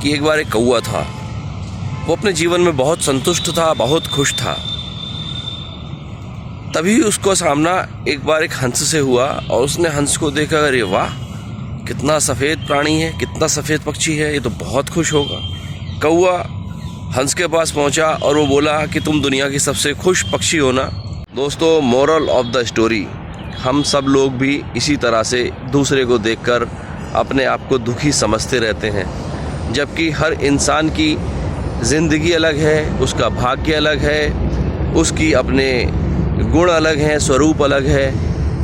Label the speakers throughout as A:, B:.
A: कि एक बार एक कौवा था। वो अपने जीवन में बहुत संतुष्ट था, बहुत खुश था। तभी उसको सामना एक बार एक हंस से हुआ और उसने हंस को देखा, अरे वाह, कितना सफ़ेद प्राणी है, कितना सफ़ेद पक्षी है, ये तो बहुत खुश होगा। कौवा हंस के पास पहुंचा और वो बोला कि तुम दुनिया की सबसे खुश पक्षी हो ना। दोस्तों, मोरल ऑफ द स्टोरी, हम सब लोग भी इसी तरह से दूसरे को देखकर अपने आप को दुखी समझते रहते हैं, जबकि हर इंसान की ज़िंदगी अलग है, उसका भाग्य अलग है, उसकी अपने गुण अलग हैं, स्वरूप अलग है,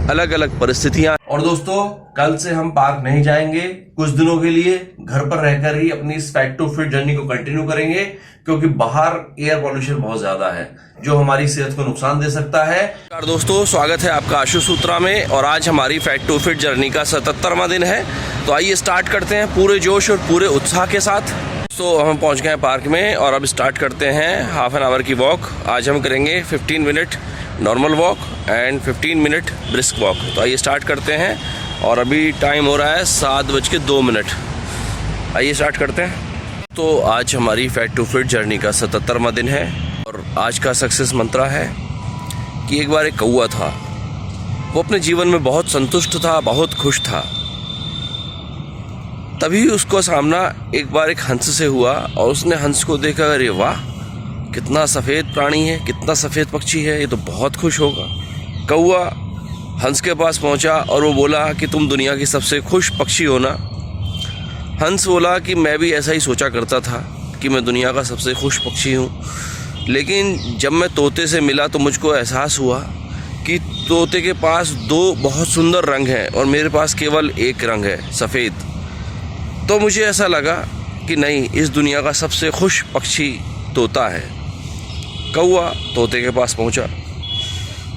A: अलग अलग परिस्थितियां। और दोस्तों, कल से हम पार्क नहीं जाएंगे, कुछ दिनों के लिए घर पर रहकर ही अपनी इस फैट टू फिट जर्नी को कंटिन्यू करेंगे, क्योंकि बाहर एयर पॉल्यूशन बहुत ज्यादा है जो हमारी सेहत को नुकसान दे सकता है। दोस्तों, स्वागत है आपका आशु सूत्रा में और आज हमारी फैट टू फिट जर्नी का 77वां दिन है। तो आइए स्टार्ट करते हैं पूरे जोश और पूरे उत्साह के साथ। तो हम पहुंच गए हैं पार्क में और अब स्टार्ट करते हैं हाफ एन आवर की वॉक। आज हम करेंगे 15 minute normal walk and 15 minute brisk walk. तो आइए स्टार्ट करते हैं और अभी टाइम हो रहा है 7:02। आइए स्टार्ट करते हैं। तो आज हमारी फैट टू फिट जर्नी का 77वां दिन है और आज का सक्सेस मंत्रा है कि एक बार एक कौवा था। वो अपने जीवन में बहुत संतुष्ट था, बहुत खुश था। तभी उसको सामना एक बार एक हंस से हुआ और उसने हंस को देखा, अरे वाह, कितना सफ़ेद प्राणी है, कितना सफ़ेद पक्षी है, ये तो बहुत खुश होगा। कौवा हंस के पास पहुंचा और वो बोला कि तुम दुनिया की सबसे खुश पक्षी हो ना। हंस बोला कि मैं भी ऐसा ही सोचा करता था कि मैं दुनिया का सबसे खुश पक्षी हूँ, लेकिन जब मैं तोते से मिला तो मुझको एहसास हुआ कि तोते के पास दो बहुत सुंदर रंग हैं और मेरे पास केवल एक रंग है, सफ़ेद। तो मुझे ऐसा लगा कि नहीं, इस दुनिया का सबसे खुश पक्षी तोता है। कौवा तोते के पास पहुंचा,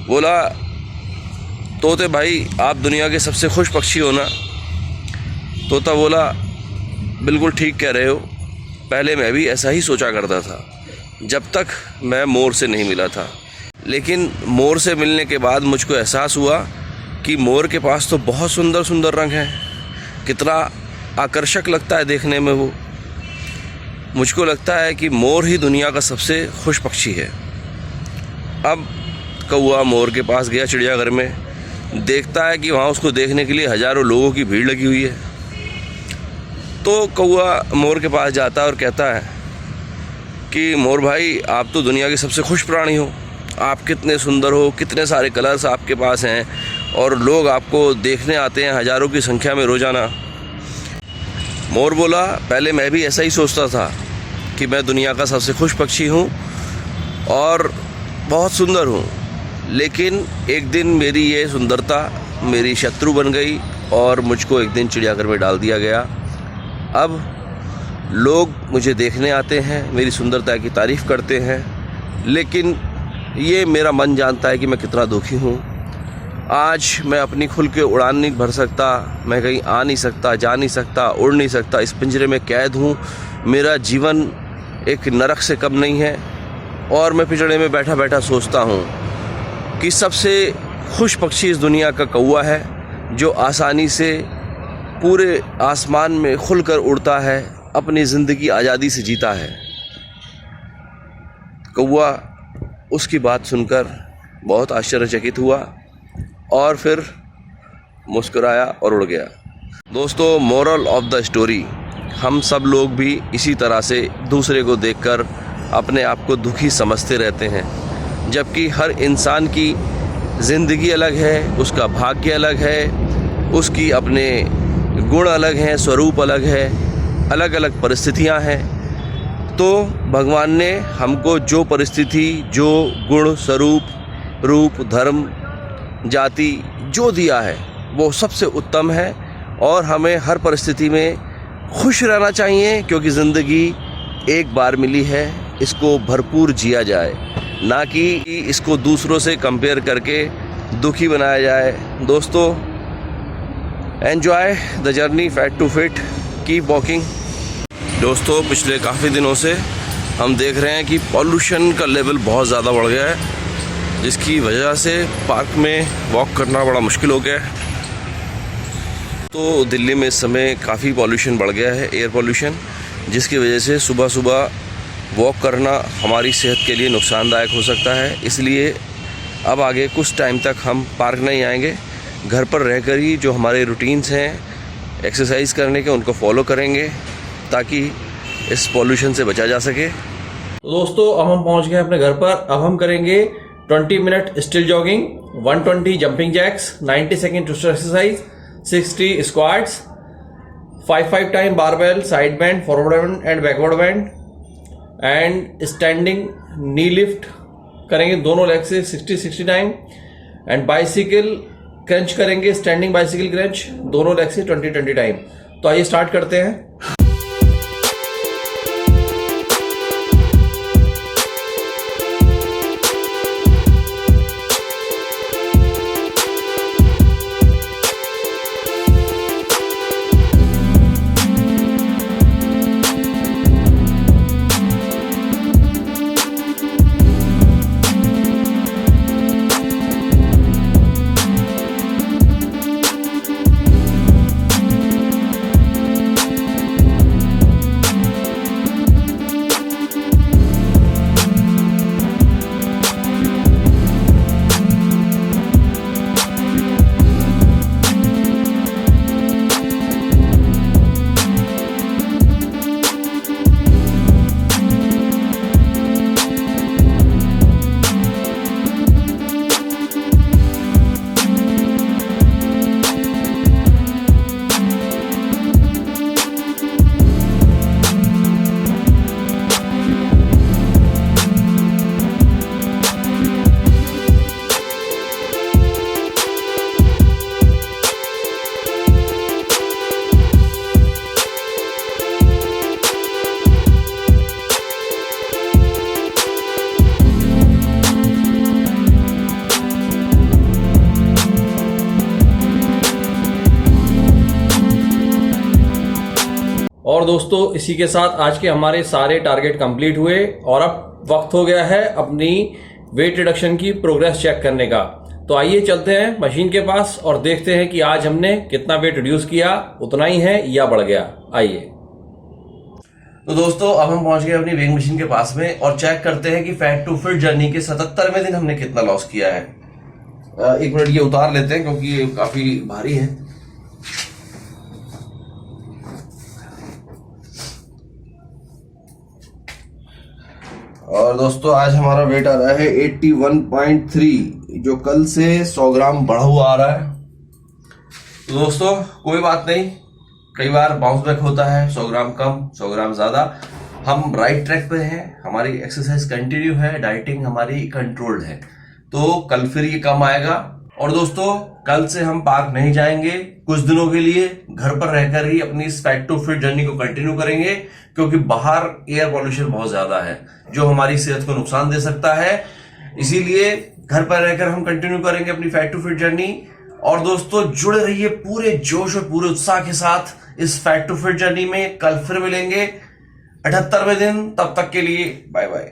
A: बोला, तोते भाई, आप दुनिया के सबसे खुश पक्षी हो ना। तोता बोला, बिल्कुल ठीक कह रहे हो, पहले मैं भी ऐसा ही सोचा करता था जब तक मैं मोर से नहीं मिला था, लेकिन मोर से मिलने के बाद मुझको एहसास हुआ कि मोर के पास तो बहुत सुंदर सुंदर रंग हैं, कितना आकर्षक लगता है देखने में वो। मुझको लगता है कि मोर ही दुनिया का सबसे खुश पक्षी है। अब कौवा मोर के पास गया चिड़ियाघर में, देखता है कि वहाँ उसको देखने के लिए हज़ारों लोगों की भीड़ लगी हुई है। तो कौवा मोर के पास जाता है और कहता है कि मोर भाई, आप तो दुनिया के सबसे खुश प्राणी हो, आप कितने सुंदर हो, कितने सारे कलर्स आपके पास हैं और लोग आपको देखने आते हैं हज़ारों की संख्या में रोज़ाना। मोर बोला, पहले मैं भी ऐसा ही सोचता था कि मैं दुनिया का सबसे खुश पक्षी हूँ और बहुत सुंदर हूँ, लेकिन एक दिन मेरी ये सुंदरता मेरी शत्रु बन गई और मुझको एक दिन चिड़ियाघर में डाल दिया गया। अब लोग मुझे देखने आते हैं, मेरी सुंदरता की तारीफ़ करते हैं, लेकिन ये मेरा मन जानता है कि मैं कितना दुखी हूँ। आज मैं अपनी खुल के उड़ान नहीं भर सकता, मैं कहीं आ नहीं सकता, जा नहीं सकता, उड़ नहीं सकता, इस पिंजरे में कैद हूँ। मेरा जीवन एक नरक से कम नहीं है और मैं पिंजरे में बैठा बैठा सोचता हूँ कि सबसे खुश पक्षी इस दुनिया का कौवा है, जो आसानी से पूरे आसमान में खुलकर उड़ता है, अपनी ज़िंदगी आज़ादी से जीता है। कौवा उसकी बात सुनकर बहुत आश्चर्यचकित हुआ और फिर मुस्कुराया और उड़ गया। दोस्तों, मोरल ऑफ द स्टोरी, हम सब लोग भी इसी तरह से दूसरे को देखकर अपने आप को दुखी समझते रहते हैं, जबकि हर इंसान की ज़िंदगी अलग है, उसका भाग्य अलग है, उसकी अपने गुण अलग हैं, स्वरूप अलग है, अलग अलग परिस्थितियां हैं। तो भगवान ने हमको जो परिस्थिति, जो गुण, स्वरूप, रूप, धर्म, जाति जो दिया है वो सबसे उत्तम है और हमें हर परिस्थिति में खुश रहना चाहिए, क्योंकि ज़िंदगी एक बार मिली है, इसको भरपूर जिया जाए, ना कि इसको दूसरों से कंपेयर करके दुखी बनाया जाए। दोस्तों, enjoy the journey fat to fit, keep walking. दोस्तों, पिछले काफ़ी दिनों से हम देख रहे हैं कि पॉल्यूशन का लेवल बहुत ज़्यादा बढ़ गया है, जिसकी वजह से पार्क में वॉक करना बड़ा मुश्किल हो गया है। तो दिल्ली में इस समय काफ़ी पॉल्यूशन बढ़ गया है, एयर पॉल्यूशन, जिसकी वजह से सुबह सुबह वॉक करना हमारी सेहत के लिए नुकसानदायक हो सकता है। इसलिए अब आगे कुछ टाइम तक हम पार्क नहीं आएंगे, घर पर रहकर ही जो हमारे रूटीन्स हैं एक्सरसाइज करने के उनको फॉलो करेंगे ताकि इस पॉल्यूशन से बचा जा सके।
B: तो दोस्तों अब हम पहुंच गए अपने घर पर। अब हम करेंगे 20 minute still jogging, 120 jumping jacks, 90 second twister exercise, 60 squats, 5 time barbell, side band, forward band and backward band and standing knee lift करेंगे दोनों लेग से 60 टाइम एंड बाइसिकल क्रंच करेंगे, स्टैंडिंग बाइसिकल क्रंच दोनों लेग से 20 time. तो आइए start करते हैं। और दोस्तों इसी के साथ आज के हमारे सारे टारगेट कंप्लीट हुए और अब वक्त हो गया है अपनी वेट रिडक्शन की प्रोग्रेस चेक करने का। तो आइए चलते हैं मशीन के पास और देखते हैं कि आज हमने कितना वेट रिड्यूस किया, उतना ही है या बढ़ गया। आइए।
A: तो दोस्तों अब हम पहुंच गए अपनी वेइंग मशीन के पास में और चेक करते हैं कि फैट टू फिट जर्नी के 77वें दिन हमने कितना लॉस किया है। एक मिनट ये उतार लेते हैं क्योंकि ये काफी भारी है। और दोस्तों आज हमारा वेट आ रहा है 81.3, जो कल से 100 ग्राम बढ़ा हुआ आ रहा है। तो दोस्तों कोई बात नहीं, कई बार बाउंस बैक होता है, 100 ग्राम कम 100 ग्राम ज्यादा। हम राइट ट्रैक पे हैं, हमारी एक्सरसाइज कंटिन्यू है, डाइटिंग हमारी कंट्रोल्ड है, तो कल फिर ये कम आएगा। और दोस्तों कल से हम पार्क नहीं जाएंगे, कुछ दिनों के लिए घर पर रहकर ही अपनी इस फैट टू फिट जर्नी को कंटिन्यू करेंगे, क्योंकि बाहर एयर पॉल्यूशन बहुत ज्यादा है जो हमारी सेहत को नुकसान दे सकता है। इसीलिए घर पर रहकर हम कंटिन्यू करेंगे अपनी फैट टू फिट जर्नी। और दोस्तों जुड़े रहिए पूरे जोश और पूरे उत्साह के साथ इस फैट टू फिट जर्नी में। कल फिर मिलेंगे 78वें दिन, तब तक के लिए बाय बाय।